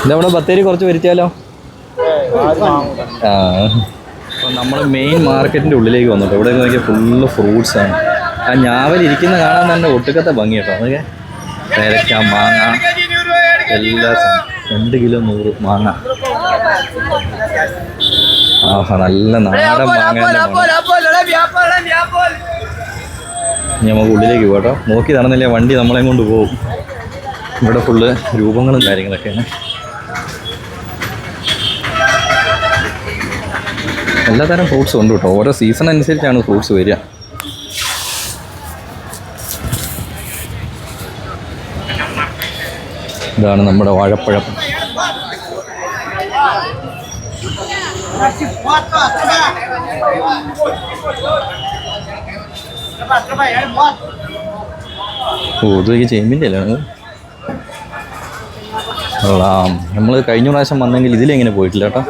ഇതവിടെ ബത്തേരി കുറച്ച് വരുത്തിയാലോ? അപ്പം നമ്മൾ മെയിൻ മാർക്കറ്റിന്റെ ഉള്ളിലേക്ക് വന്നിട്ട് ഇവിടെ നോക്കിയാൽ ഫുള്ള് ഫ്രൂട്ട്സ് ആണ്. ആ ഞാവലിരിക്കുന്ന കാണാൻ തന്നെ ഒട്ടുക്കത്തെ ഭംഗി കേട്ടോ. അതൊക്കെ പേരക്ക, മാങ്ങ, എല്ലാ 2 കിലോ 100 മാങ്ങ. നല്ല നാടൻ മാങ്ങ. നമുക്ക് ഉള്ളിലേക്ക് പോകട്ടോ. നോക്കി നടന്നില്ലേ വണ്ടി നമ്മളെ കൊണ്ട് പോകും. ഇവിടെ ഫുള്ള് രൂപങ്ങളും കാര്യങ്ങളൊക്കെയാണ്. എല്ലാത്തരം ഫ്രൂട്ട്സും ഉണ്ട് കേട്ടോ. ഓരോ സീസൺ അനുസരിച്ചാണ് ഫ്രൂട്ട്സ് വരിക. ഇതാണ് നമ്മുടെ വാഴപ്പഴം. ഓ ഇത് ചേമ്പിൻ്റെ അല്ലാണ്. നമ്മൾ കഴിഞ്ഞ പ്രാവശ്യം വന്നെങ്കിൽ ഇതിലെങ്ങനെ പോയിട്ടില്ല കേട്ടോ.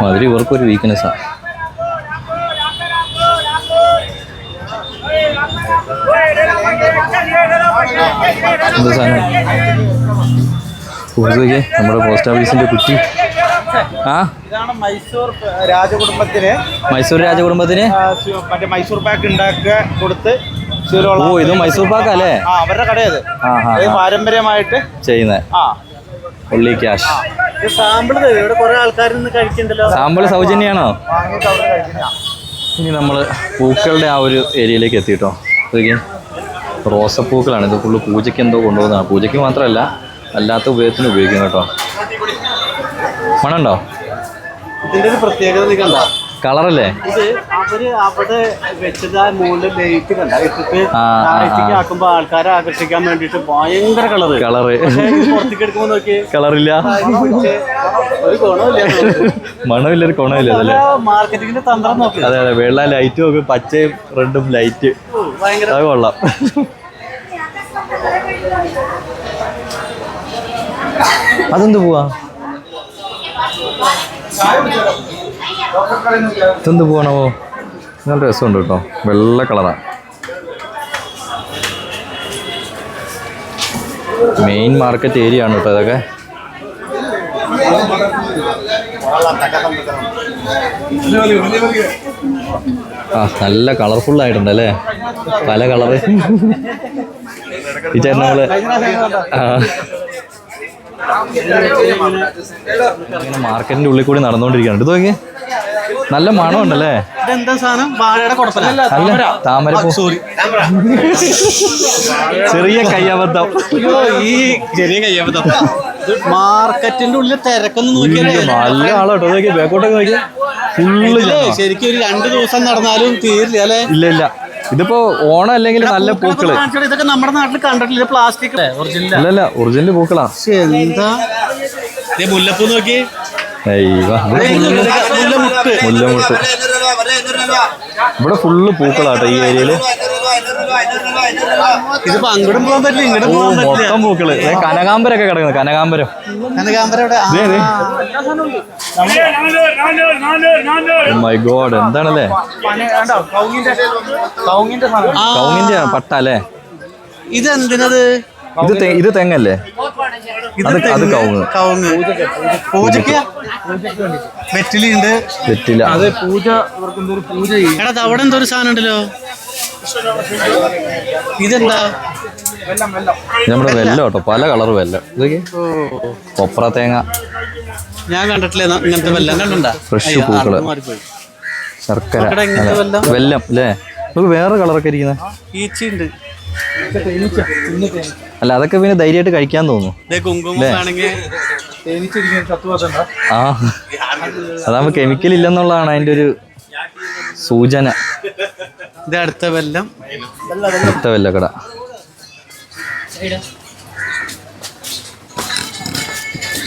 അതിൽ ഇവർക്കൊരു വീക്ക്നെസ്സാണ്. എന്താ സാധനം? നമ്മുടെ പോസ്റ്റ് ഓഫീസിന്റെ കുറ്റി. ആ ഇതാണ് മൈസൂർ രാജകുടുംബത്തിന് മറ്റേ മൈസൂർ പാക്ക് ഉണ്ടാക്കുക കൊടുത്ത്. ഓ ഇത് മൈസൂർ പാക്ക് അല്ലേ? അവരുടെ കടയത് പാരമ്പര്യമായിട്ട് ചെയ്യുന്നത്. ഉള്ളി ക്യാഷ്. സാമ്പിൾ ഇവിടെ കുറെ ആൾക്കാർ കഴിക്കണ്ടല്ലോ. സാമ്പിൾ സൗജന്യാണോ? ഇനി നമ്മൾ പൂക്കളുടെ ആ ഒരു ഏരിയയിലേക്ക് എത്തിയിട്ടോ. റോസപ്പൂക്കളാണ്. ഇത് ഫുള്ള് പൂജയ്ക്ക് എന്തോ കൊണ്ടുപോകുന്നതാണ്. പൂജയ്ക്ക് മാത്രമല്ല അല്ലാത്ത ഉപയോഗത്തിന് ഉപയോഗിക്കും കേട്ടോ. മണമുണ്ടോ? ഇതിന്റെ ഒരു പ്രത്യേകത നീ കണ്ടോ? കളറല്ലേ ഇത്? അവര് അവിടെ വെച്ചത് മുകളിൽ ലൈറ്റ് കണ്ട ഇട്ടിട്ട് താഴത്തേക്ക് ആക്കുമ്പോ ആൾക്കാരെ ആകർഷിക്കാൻ വേണ്ടിട്ട് ഭയങ്കര കളറ്. പുറത്തേക്ക് എടുക്കുമ്പോ നോക്കി കളറില്ല, ഒരു ഗുണമില്ല, മണമില്ല, ഒരു ഗുണമില്ല. അതല്ലേ മാർക്കറ്റിങ്ങിന്റെ തന്ത്രം നോക്കി. അതെ അതെ, വെള്ള ലൈറ്റും ഒക്കെ പച്ചയും റെഡും ലൈറ്റ് അത് കൊള്ളാം. അതെന്ത് പോവാ? ഇതെന്ത് പോവാണോ? നല്ല രസമുണ്ട് കേട്ടോ. വെള്ള കളറാണ്. മെയിൻ മാർക്കറ്റ് ഏരിയ ആണ് കേട്ടോ ഇതൊക്കെ. ആ നല്ല കളർഫുൾ ആയിട്ടുണ്ട് അല്ലേ? പല കളറ്. ഈ ചേട്ടൻ നമ്മള് മാർക്കറ്റിന്റെ ഉള്ളിൽ കൂടി നടന്നുകൊണ്ടിരിക്കുകയാണ്. ഇത് നോക്കിയേ, നല്ല മണമുണ്ടല്ലേ? ഇതെന്താ സാധനം? വാഴയുടെ കുഴപ്പമില്ല, താമരപ്പൂ. ചെറിയ കയ്യബദ്ധം. ഈ ചെറിയ കയ്യബദ്ധം. മാർക്കറ്റിന്റെ ഉള്ളിൽ തിരക്കൊന്നും നോക്കിയാലേ നല്ല ആളോട്ടോ. നോക്കി ബാക്കോട്ടൊക്കെ നോക്കിയാ ഫുള്ള്. ശരിക്കും ഒരു 2 ദിവസം നടന്നാലും തീരില്ല അല്ലേ? ഇല്ല ഇല്ല. ഇതിപ്പോ ഓണം അല്ലെങ്കിൽ നല്ല പൂക്കള്. ഇതൊക്കെ നമ്മുടെ നാട്ടിൽ കണ്ടിട്ടില്ല. പ്ലാസ്റ്റിക് അല്ലല്ല, ഒറിജിനൽ പൂക്കളാ. എന്താ മുല്ലപ്പൂ നോക്കി. മുല്ലമുട്ട്. ഇവിടെ ഫുള്ള് പൂക്കളാട്ടോ ഈ ഏരിയയില്. ഇതിപ്പോ അങ്ങോട്ടും പോകാൻ പറ്റില്ല, ഇങ്ങോട്ടും പോകാൻ പറ്റില്ല. മൊത്തം പൂക്കള്. കനകാമ്പരൊക്കെ കിടക്കുന്നത്. കനകാമ്പരം. My God, എന്താണല്ലേ? കൗങ്ങിന്റെ പട്ട അല്ലേ? ഇതെന്തിനത്? ഇത് തെങ്ങല്ലേ? അത് കവുങ്ങ്. പൂജക്ക് വെറ്റിലുണ്ട്. വെറ്റില. അത് പൂജ. എടാ അവിടെ എന്തോ ഒരു സാധനം ഉണ്ടല്ലോ. ഇതെന്താ? നമ്മുടെ വെല്ലം കേട്ടോ. പല കളർ വെല്ലം. കൊപ്ര തേങ്ങ. ഞാൻ കണ്ടിട്ടില്ല ഇങ്ങനത്തെ വെല്ലം. കണ്ടുണ്ടാ? ഫ്രഷ് പൂക്കള്. ശർക്കര, വെല്ലം അല്ലേ? വേറെ കളറൊക്കെ ഇരിക്കുന്നത്. ഈച്ചയുണ്ട്. അല്ല അതൊക്കെ പിന്നെ ധൈര്യമായിട്ട് കഴിക്കാൻ തോന്നുന്നു. ആ അതാകുമ്പോ കെമിക്കൽ ഇല്ലെന്നുള്ളതാണ് അതിന്റെ ഒരു സൂചന. ഇത് അടുത്ത വെല്ലം. അടുത്ത വെല്ലക്കട.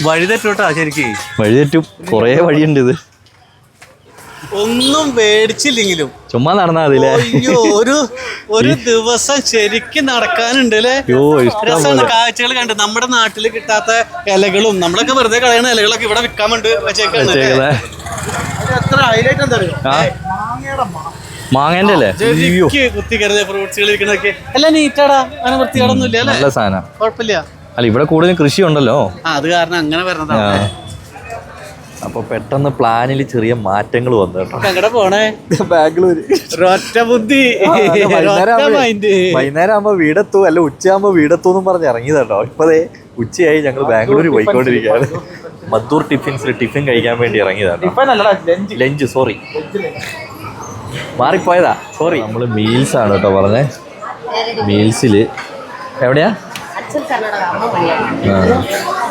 വഴിതെറ്റോട്ടാ ശരിക്കും. വഴിതെറ്റും. കൊറേ വഴിയുണ്ട്. ഇത് ഒന്നും മേടിച്ചില്ലെങ്കിലും ചുമ്മാ നടന്നാ മതില്ലേ? ഒരു ദിവസം ശരിക്കും നടക്കാനുണ്ട് അല്ലേ? രസമുള്ള കാഴ്ചകൾ കണ്ട്. നമ്മുടെ നാട്ടിൽ കിട്ടാത്ത ഇലകളും നമ്മളൊക്കെ വെറുതെ കളയുന്ന ഇലകളൊക്കെ ഇവിടെ വിൽക്കാൻ വേണ്ടി വെച്ചേക്കാണ്. എത്ര ഹൈലൈറ്റ് എന്താ അറിയോ? മാങ്ങേന്റെ അല്ലേ? കുത്തി കരുതിയ ഫ്രൂട്ട്സുകൾ ഇരിക്കണൊക്കെ എല്ലാം നീറ്റാടാ. അങ്ങനെ വൃത്തികേടൊന്നും ഇല്ല അല്ലേ? നല്ല സാധനം. കുഴപ്പമില്ല. അല്ല ഇവിടെ കൂടുതലും കൃഷി ഉണ്ടല്ലോ, അത് കാരണം അങ്ങനെ വരണതാണ്. അപ്പൊ പെട്ടെന്ന് പ്ലാനിൽ ചെറിയ മാറ്റങ്ങൾ വന്നു കേട്ടോ. എങ്ങടെ പോണേ? ബാംഗ്ലൂര്. ഒറ്റ ബുദ്ധി. വൈകുന്നേരം ആകുമ്പോ വീടെത്തൂ, അല്ല ഉച്ചയാകുമ്പോ വീടെത്തൂന്നും പറഞ്ഞ് ഇറങ്ങിയതാട്ടോ. ഇപ്പതേ ഉച്ചയായി. ഞങ്ങൾ ബാംഗ്ലൂർ പോയിക്കൊണ്ടിരിക്കുകയാണ്. മദ്ദൂർ ടിഫിൻസിൽ ടിഫിൻ കഴിക്കാൻ വേണ്ടി ഇറങ്ങിയതാട്ടോ. ലഞ്ച്, സോറി, മാറിപ്പോയതാ, സോറി. നമ്മള് മീൽസ് ആണ് കേട്ടോ പറഞ്ഞേ. മീൽസില് എവിടെയാ?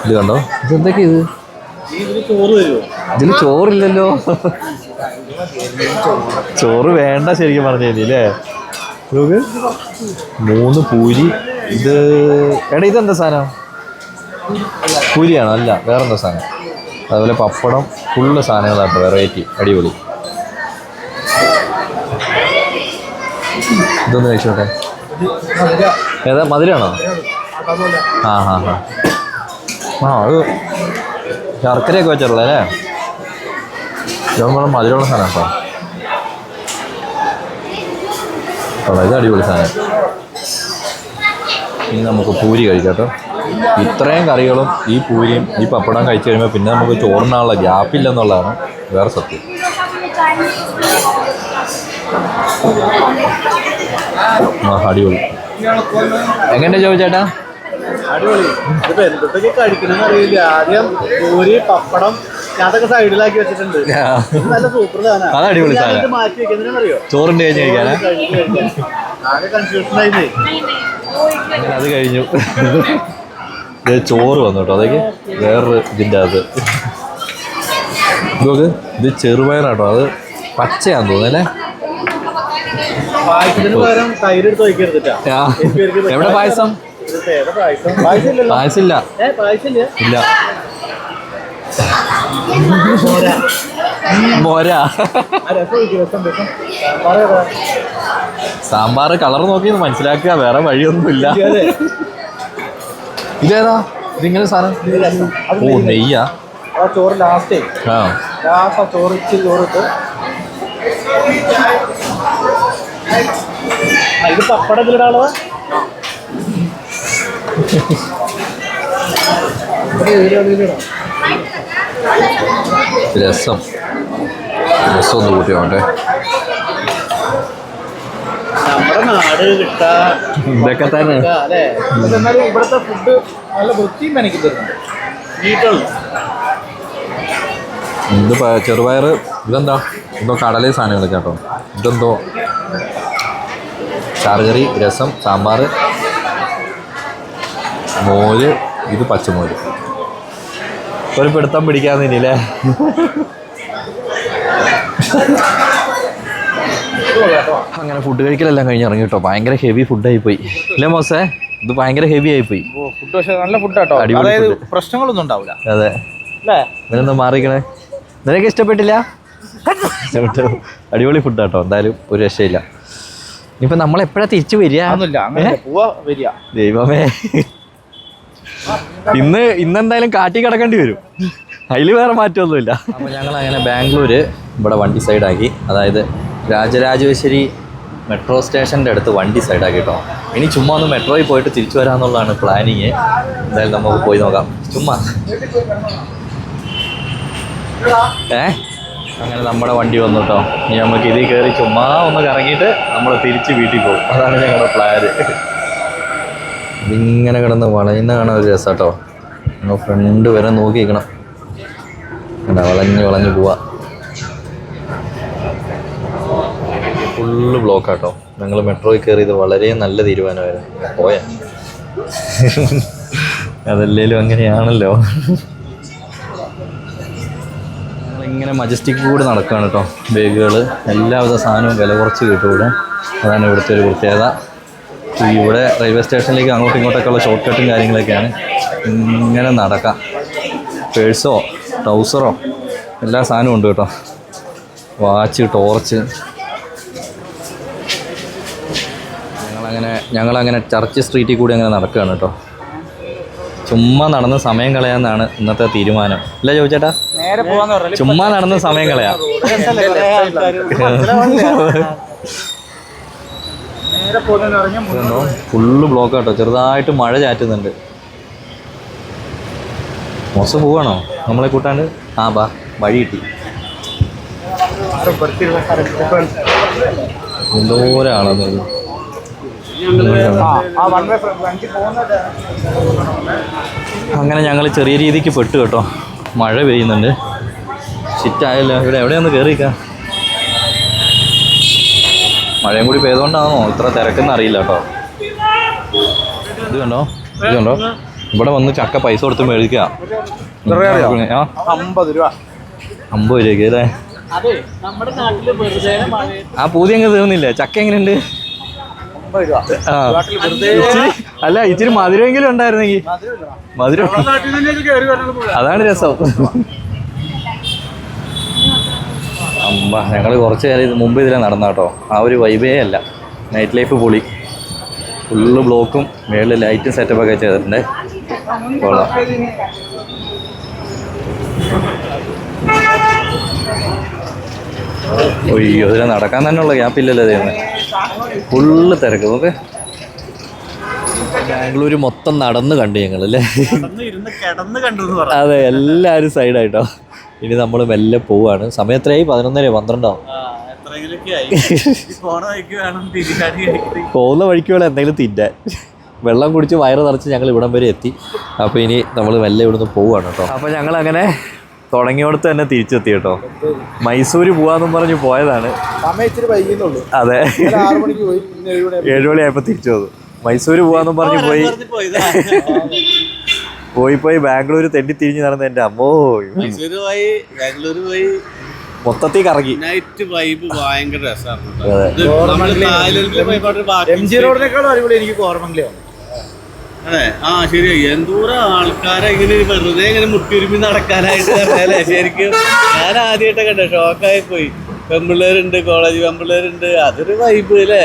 ഇത് കണ്ടോ, ഇതെന്തൊക്കെയാ ഇത്? ഇതില് ചോറില്ലല്ലോ. ചോറ് വേണ്ട ശരിക്കും പറഞ്ഞു കഴിഞ്ഞല്ലേ? 3 പൂരി, ഇത് എടാ ഇതെന്താ സാധനം? പൂരിയാണോ? അല്ല, വേറെന്താ സാധനം. അതുപോലെ പപ്പടം, ഫുള്ള് സാധനങ്ങളാട്ടോ, വെറൈറ്റി, അടിപൊളി. ഇതൊന്ന് കഴിച്ചോട്ടെ. ഏതാ, മധുരമാണോ? ആ ഹാ ഹാ. അത് ശർക്കരയൊക്കെ വെച്ചിട്ടുള്ളത് അല്ലേ? ഇതൊന്നും മധുരമുള്ള സാധനം കേട്ടോ. ഇത് അടിപൊളി സാധനം. ഇനി നമുക്ക് പൂരി കഴിക്കാം കേട്ടോ. ഇത്രയും കറികളും ഈ പൂരിയും ഈ പപ്പടം കഴിച്ചു കഴിയുമ്പോൾ പിന്നെ നമുക്ക് ചോറിനാനുള്ള ഗ്യാപ്പില്ലെന്നുള്ളതാണ് വേറെ സത്യം. അടിപൊളി. എങ്ങനെ ചോദിച്ചേട്ടാ? അടിപൊളി. ഇതിപ്പോ എന്തൊക്കെ കഴിക്കണമെന്ന് അറിയില്ല. ആദ്യം പൂരി, പപ്പടം അതൊക്കെ സൈഡിലാക്കി വെച്ചിട്ടുണ്ട്. നല്ല സൂപ്പർ സാധനം. അത് അടിപൊളി സാധനം. മാറ്റി വെക്കുന്നറിയോ? ചോറിൻ്റെ കഴിഞ്ഞ് കഴിക്കാനാ? ആകെ കൺഫ്യൂഷൻ ആയില്ലേ? അങ്ങനെ അത് കഴിഞ്ഞു. ചോറ് വന്നു കേട്ടോ. അതൊക്കെ വേറൊരു ഇതിൻ്റെ അത് ഇതൊക്കെ ഇത് ചെറുപയറാട്ടോ. അത് പച്ചയാന്ന് തോന്നുന്നല്ലേ? പായസത്തിന് പകരം തൈര് എടുത്ത് വയ്ക്കരുതിട്ടാ. എവിടെ പായസം? പായസമില്ല. ഇല്ല. മോര. സാമ്പാർ കളർ നോക്കി മനസ്സിലാക്കുക, വേറെ വഴിയൊന്നുമില്ല. ഇതേതാ? ഇതിങ്ങനെ സാധനം? ഓ, നെയ്യാ. ചോറ് ലാസ്റ്റ് ചോറ് ഇച്ചിരി ചോറിട്ട് ഇത് പപ്പടം ഇതിലിടാളോ? രസം ഒന്ന് കൂട്ടിയോട്ടെ. നമ്മുടെ നാട് കിട്ടാ ഇതൊക്കെ തന്നെ അല്ലേ? എന്നാലും ഇവിടുത്തെ ഫുഡ് നല്ല വൃത്തിയും എനിക്ക് തരുന്നുണ്ട്. നീട്ടുള്ളൂ. ഇത് ചെറുപയർ. ഇതെന്താ? എന്തോ കടലേ സാധനങ്ങളൊക്കെ കേട്ടോ. ഇതെന്തോ ചാറുകറി, രസം, സാമ്പാർ, മോര്. ഇത് പച്ചമോര്. ഒരു പിടുത്തം പിടിക്കാന്നില്ലേ? അങ്ങനെ ഫുഡ് കഴിക്കലെല്ലാം കഴിഞ്ഞ് ഇറങ്ങി കേട്ടോ. ഭയങ്കര ഹെവി ഫുഡായി പോയി അല്ലേ മോസേ? ഇത് ഭയങ്കര ഹെവി ആയി പോയി. ഫുഡ് പക്ഷേ നല്ല ഫുഡാട്ടോ. അതായത് പ്രശ്നങ്ങളൊന്നും ഉണ്ടാവില്ല. അതെ. ഇതിനെന്താ മാറിക്കണേ? നിനക്ക് ഇഷ്ടപ്പെട്ടില്ല? അടിപൊളി ഫുഡാട്ടോ. എന്തായാലും ഒരു രക്ഷയില്ല. ഇനിയിപ്പോൾ നമ്മളെപ്പോഴാണ് തിരിച്ചു വരിക? ദൈവമേ, ഇന്നെന്തായാലും കാട്ടി കിടക്കേണ്ടി വരും. അതിൽ വേറെ മാറ്റമൊന്നുമില്ല. അപ്പോൾ ഞങ്ങൾ അങ്ങനെ ബാംഗ്ലൂർ ഇവിടെ വണ്ടി സൈഡാക്കി. അതായത് രാജരാജേശ്വരി മെട്രോ സ്റ്റേഷൻ്റെ അടുത്ത് വണ്ടി സൈഡാക്കി കേട്ടോ. ഇനി ചുമ്മാ ഒന്ന് മെട്രോയിൽ പോയിട്ട് തിരിച്ചു വരാമെന്നുള്ളതാണ് പ്ലാനിങ്. എന്തായാലും നമുക്ക് പോയി നോക്കാം ചുമ്മാ. അങ്ങനെ നമ്മുടെ വണ്ടി വന്നു കേട്ടോ. ഇനി നമുക്ക് ഇതിൽ കയറി ചുമ്മാ ഒന്ന് കറങ്ങിയിട്ട് നമ്മൾ തിരിച്ച് വീട്ടിൽ പോകും. അതാണ് ഞങ്ങളുടെ പ്ലാന്. ഇതിങ്ങനെ കിടന്ന് വളയുന്ന കാണാൻ ഒരു രസം കേട്ടോ. നമ്മൾ ഫ്രണ്ട് വരെ നോക്കിയിരിക്കണം. വളഞ്ഞ് പോവാ. ഫുള്ള് ബ്ലോക്കാട്ടോ. ഞങ്ങൾ മെട്രോയിൽ കയറിയത് വളരെ നല്ല തീരുമാനമായിരുന്നു. പോയാ അതല്ലേലും അങ്ങനെയാണല്ലോ. ഞങ്ങളിങ്ങനെ മജസ്റ്റിക് കൂടെ നടക്കുകയാണ് കേട്ടോ. ബാഗുകൾ, എല്ലാവിധ സാധനവും വില കുറച്ച് കിട്ടും ഇവിടെ. അതാണ് ഇവിടുത്തെ ഒരു പ്രത്യേകത. ഇവിടെ റെയിൽവേ സ്റ്റേഷനിലേക്ക് അങ്ങോട്ടും ഇങ്ങോട്ടൊക്കെയുള്ള ഷോർട്ട് കട്ടും കാര്യങ്ങളൊക്കെയാണ്. ഇങ്ങനെ നടക്കാം. പേഴ്സോ ട്രൗസറോ എല്ലാ സാധനവും ഉണ്ട് കേട്ടോ. Watch, torch. ഞങ്ങളങ്ങനെ ചർച്ച് സ്ട്രീറ്റിൽ കൂടി അങ്ങനെ നടക്കുകയാണ് കേട്ടോ. ചുമ്മാ നടന്ന് സമയം കളയാന്നാണ് ഇന്നത്തെ തീരുമാനം. അല്ല ചോദിച്ചേട്ടാ? ചുമ്മാ നടന്ന് സമയം കളയാം. ഫുള്ള് ബ്ലോക്ക് കേട്ടോ. ചെറുതായിട്ട് മഴ ചാറ്റുന്നുണ്ട്. മോശം പോവാണോ നമ്മളെ കൂട്ടാണ്ട്? ആ ബാ, വഴി കിട്ടി. എന്തോരാണത്. അങ്ങനെ ഞങ്ങൾ ചെറിയ രീതിക്ക് പെട്ടു കേട്ടോ. മഴ പെയ്യുന്നുണ്ട്. ഷിറ്റായല്ലോ. ഇവിടെ എവിടെയൊന്ന് കയറിയിരിക്കാം. മഴയും കൂടി പെയ്തുകൊണ്ടാണോ ഇത്ര തിരക്കെന്ന് അറിയില്ല കേട്ടോ. ഇത് കണ്ടോ ഇവിടെ വന്ന് ചക്ക പൈസ കൊടുത്ത് മേടിക്കുക. 50 രൂപ. 50 രൂപയ്ക്ക് അല്ലേ? ആ പൂതി അങ്ങ് തീർന്നില്ലേ? ചക്ക എങ്ങനെയുണ്ട്? 50 രൂപ. ആ നാട്ടിൽ വെറുതെ അല്ല ഇച്ചിരി മധുരമെങ്കിലും ഉണ്ടായിരുന്നെങ്കിൽ മധുരം അതാണ് രസം. അമ്മ ഞങ്ങൾ കുറച്ച് നേരം ഇത് മുമ്പ് ഇതിലെ നടന്നാട്ടോ. ആ ഒരു വൈബേ അല്ല. നൈറ്റ് ലൈഫ് പൊളി. ഫുള്ള് ബ്ലോക്കും മേളിൽ ലൈറ്റും സെറ്റപ്പൊക്കെ ചെയ്തിട്ടുണ്ട്. കൊള്ളാം. ഒയ്യോ ഇതിൽ നടക്കാൻ തന്നെയുള്ള ഗ്യാപ്പില്ലല്ലോ ചെയ്യുന്നത്. ഫുള്ള് തിരക്ക്. നോക്ക് ബാംഗ്ലൂർ മൊത്തം നടന്ന് കണ്ടു ഞങ്ങളല്ലേ. അതെ എല്ലാവരും സൈഡായിട്ടോ. ഇനി നമ്മൾ മെല്ലെ പോവാണ്. സമയം എത്രയായി? 11:30 12 പോകുന്ന വഴിക്ക് വേണം എന്തെങ്കിലും തിന്നാൻ. വെള്ളം കുടിച്ച് വയറ് നിറച്ച് ഞങ്ങൾ ഇവിടം വരെ എത്തി. അപ്പോൾ ഇനി നമ്മൾ മെല്ലെ ഇവിടുന്ന് പോവാണ് കേട്ടോ. അപ്പോൾ ഞങ്ങൾ അങ്ങനെ തുടങ്ങിയോടത്ത് തന്നെ തിരിച്ചെത്തി കേട്ടോ. മൈസൂര് പോവാന്നും പറഞ്ഞ് പോയതാണ്. അതെ 7 മണിയായപ്പോൾ തിരിച്ചു വന്നു. മൈസൂര് പോവാന്നും പറഞ്ഞ് പോയി ബാംഗ്ലൂർ തെണ്ടി തിരിഞ്ഞ് നടന്ന എൻ്റെ അമ്മോ. മൊത്തത്തിൽ കറങ്ങി. നൈറ്റ് വൈബ് ഭയങ്കര രസമാണ്. അതെ ശരിയാ. എന്തോരം ആൾക്കാരെ ഇങ്ങനെ വെറുതെ ഇങ്ങനെ മുട്ടിരുമ്പി നടക്കാനായിട്ട് അല്ലേ. ശരിക്കും ഞാൻ ആദ്യമായിട്ടൊക്കെ കണ്ടേ, ഷോക്കായി പോയി. പെൺപിള്ളേരുണ്ട്, കോളേജ് പെൺപിള്ളേരുണ്ട്, അതൊരു വൈബ് അല്ലേ.